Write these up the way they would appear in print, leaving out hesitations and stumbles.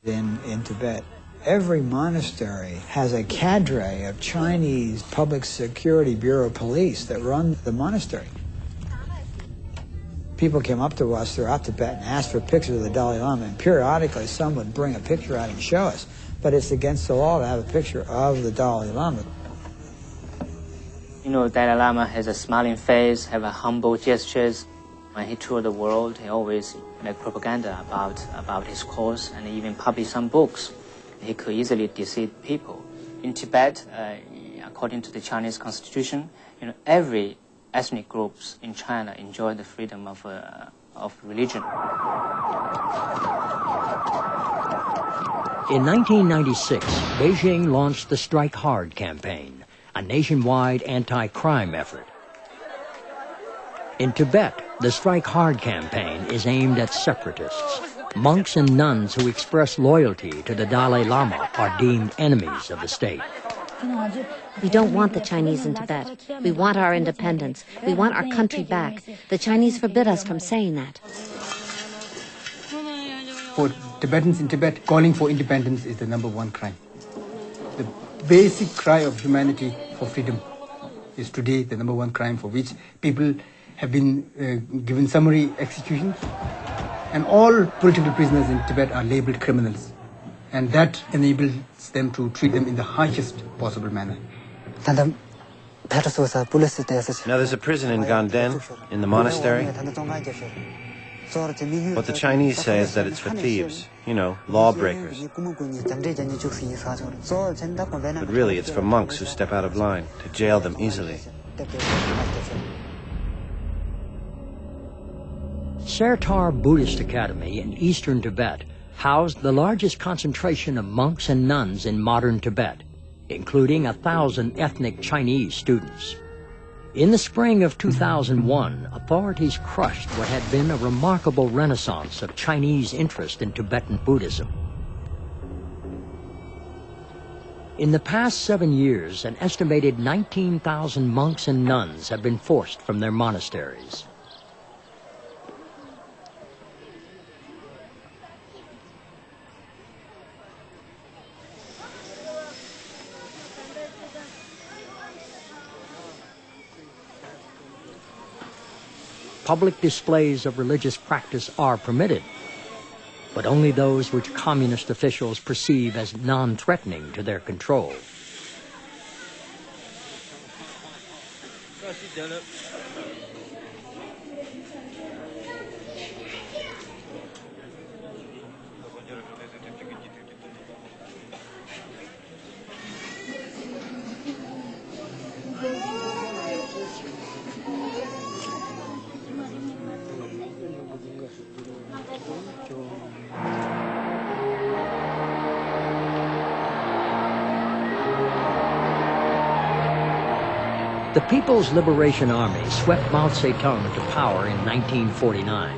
In Tibet, every monastery has a cadre of Chinese Public Security Bureau police that run the monastery. People came up to us throughout Tibet and asked for pictures of the Dalai Lama, and periodically some would bring a picture out and show us, but it's against the law to have a picture of the Dalai Lama. You know, Dalai Lama has a smiling face, have a humble gestures. When he toured the world, he always made propaganda about his cause and even published some books. He could easily deceive people. In Tibet, according to the Chinese constitution, you know, every ethnic groups in China enjoy the freedom of religion. In 1996, Beijing launched the Strike Hard campaign, a nationwide anti-crime effort. In Tibet, the Strike Hard campaign is aimed at separatists. Monks and nuns who express loyalty to the Dalai Lama are deemed enemies of the state. We don't want the Chinese in Tibet. We want our independence. We want our country back. The Chinese forbid us from saying that. For Tibetans in Tibet, calling for independence is the #1 crime. The basic cry of humanity for freedom is today the #1 crime for which people have been given summary executions. And all political prisoners in Tibet are labeled criminals. And that enables them to treat them in the highest possible manner. Now there's a prison in Ganden, in the monastery. What the Chinese say is that it's for thieves, you know, lawbreakers. But really it's for monks who step out of line, to jail them easily. Sertar Buddhist Academy in eastern Tibet housed the largest concentration of monks and nuns in modern Tibet, including 1,000 ethnic Chinese students. In the spring of 2001, authorities crushed what had been a remarkable renaissance of Chinese interest in Tibetan Buddhism. In the past 7 years, an estimated 19,000 monks and nuns have been forced from their monasteries. Public displays of religious practice are permitted, but only those which communist officials perceive as non-threatening to their control. The People's Liberation Army swept Mao Zedong to power in 1949.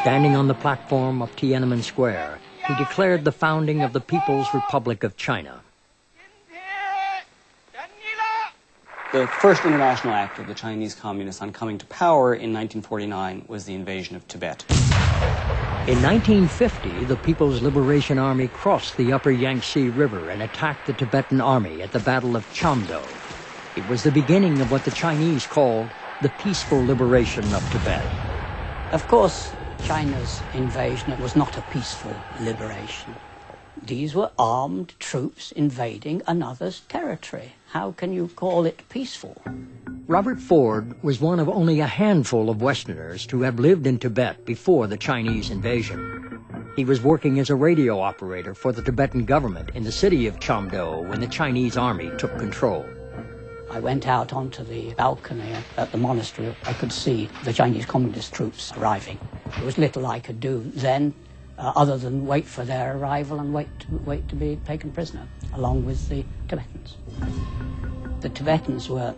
Standing on the platform of Tiananmen Square, he declared the founding of the People's Republic of China. The first international act of the Chinese Communists on coming to power in 1949 was the invasion of Tibet. In 1950, the People's Liberation Army crossed the upper Yangtze River and attacked the Tibetan army at the Battle of Chamdo. It was the beginning of what the Chinese called the peaceful liberation of Tibet. Of course, China's invasion was not a peaceful liberation. These were armed troops invading another's territory. How can you call it peaceful? Robert Ford was one of only a handful of Westerners to have lived in Tibet before the Chinese invasion. He was working as a radio operator for the Tibetan government in the city of Chamdo when the Chinese army took control. I went out onto the balcony at the monastery. I could see the Chinese communist troops arriving. There was little I could do then other than wait for their arrival and wait to be taken prisoner, along with the Tibetans. The Tibetans were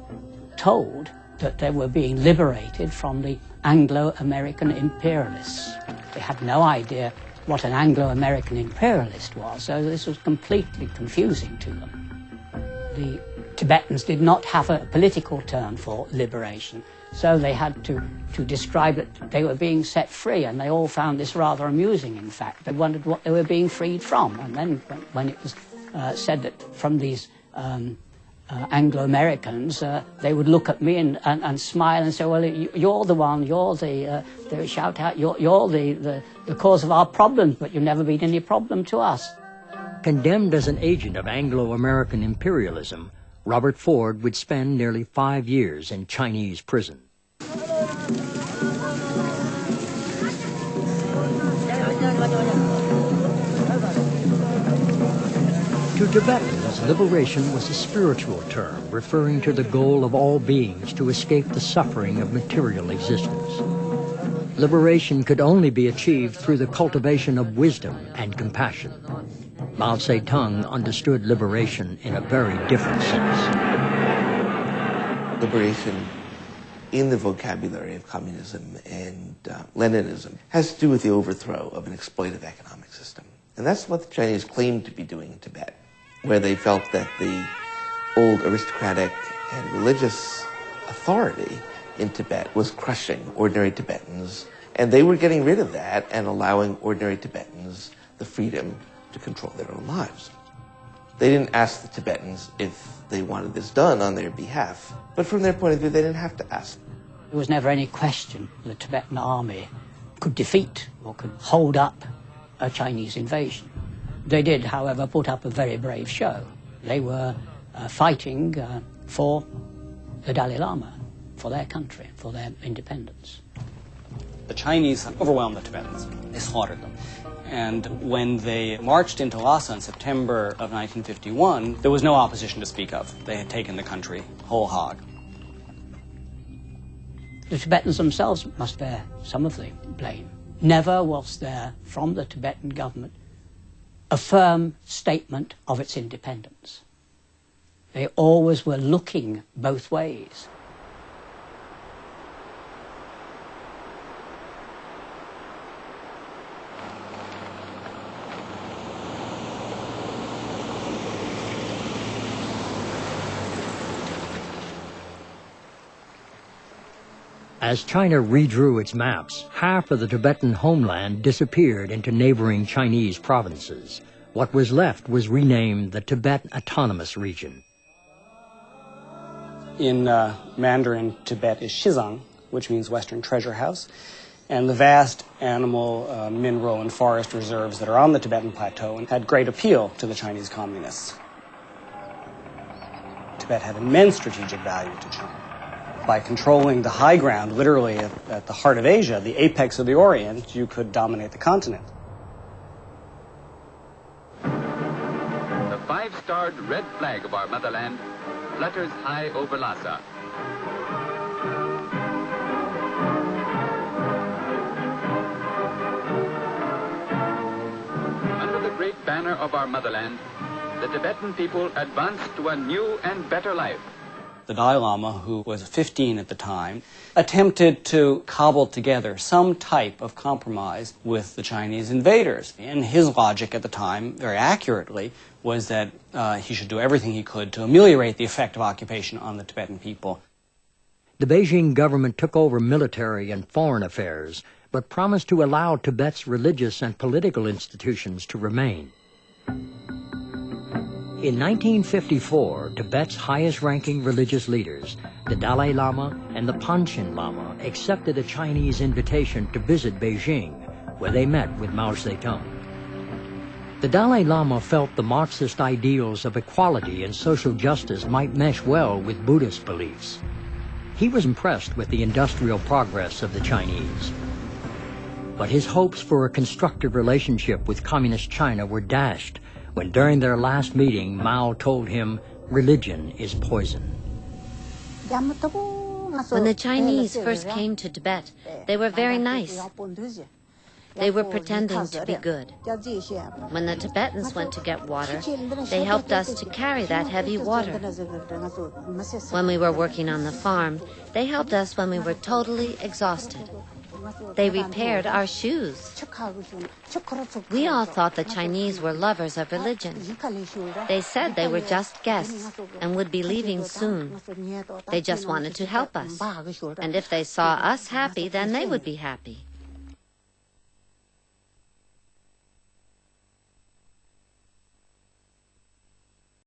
told that they were being liberated from the Anglo-American imperialists. They had no idea what an Anglo-American imperialist was, so this was completely confusing to them. The Tibetans did not have a political term for liberation, So they had to describe that they were being set free, and they all found this rather amusing, in fact. They wondered what they were being freed from. And then when it was said that from these Anglo-Americans, they would look at me and smile and say, well, you're the one, you're they would shout out, you're the cause of our problems, but you've never been any problem to us. Condemned as an agent of Anglo-American imperialism, Robert Ford would spend nearly 5 years in Chinese prison. To Tibetans, liberation was a spiritual term referring to the goal of all beings to escape the suffering of material existence. Liberation could only be achieved through the cultivation of wisdom and compassion. Mao Zedong understood liberation in a very different sense. Liberation in the vocabulary of communism and Leninism has to do with the overthrow of an exploitive economic system. And that's what the Chinese claimed to be doing in Tibet, where they felt that the old aristocratic and religious authority in Tibet was crushing ordinary Tibetans, and they were getting rid of that and allowing ordinary Tibetans the freedom to control their own lives. They didn't ask the Tibetans if they wanted this done on their behalf, but from their point of view, they didn't have to ask. There was never any question the Tibetan army could defeat or could hold up a Chinese invasion. They did, however, put up a very brave show. They were fighting for the Dalai Lama, for their country, for their independence. The Chinese overwhelmed the Tibetans. They slaughtered them. And when they marched into Lhasa in September of 1951, there was no opposition to speak of. They had taken the country whole hog. The Tibetans themselves must bear some of the blame. Never was there, from the Tibetan government, a firm statement of its independence. They always were looking both ways. As China redrew its maps, half of the Tibetan homeland disappeared into neighboring Chinese provinces. What was left was renamed the Tibet Autonomous Region. In Mandarin, Tibet is Shizang, which means Western Treasure House, and the vast animal, mineral, and forest reserves that are on the Tibetan plateau had great appeal to the Chinese communists. Tibet had immense strategic value to China. By controlling the high ground, literally at the heart of Asia, the apex of the Orient, you could dominate the continent. The five-starred red flag of our motherland flutters high over Lhasa. Under the great banner of our motherland, the Tibetan people advance to a new and better life. The Dalai Lama, who was 15 at the time, attempted to cobble together some type of compromise with the Chinese invaders. And his logic at the time, very accurately, was that he should do everything he could to ameliorate the effect of occupation on the Tibetan people. The Beijing government took over military and foreign affairs, but promised to allow Tibet's religious and political institutions to remain. In 1954, Tibet's highest-ranking religious leaders, the Dalai Lama and the Panchen Lama, accepted a Chinese invitation to visit Beijing, where they met with Mao Zedong. The Dalai Lama felt the Marxist ideals of equality and social justice might mesh well with Buddhist beliefs. He was impressed with the industrial progress of the Chinese. But his hopes for a constructive relationship with Communist China were dashed when during their last meeting, Mao told him, religion is poison. When the Chinese first came to Tibet, they were very nice. They were pretending to be good. When the Tibetans went to get water, they helped us to carry that heavy water. When we were working on the farm, they helped us when we were totally exhausted. They repaired our shoes. We all thought the Chinese were lovers of religion. They said they were just guests and would be leaving soon. They just wanted to help us. And if they saw us happy, then they would be happy.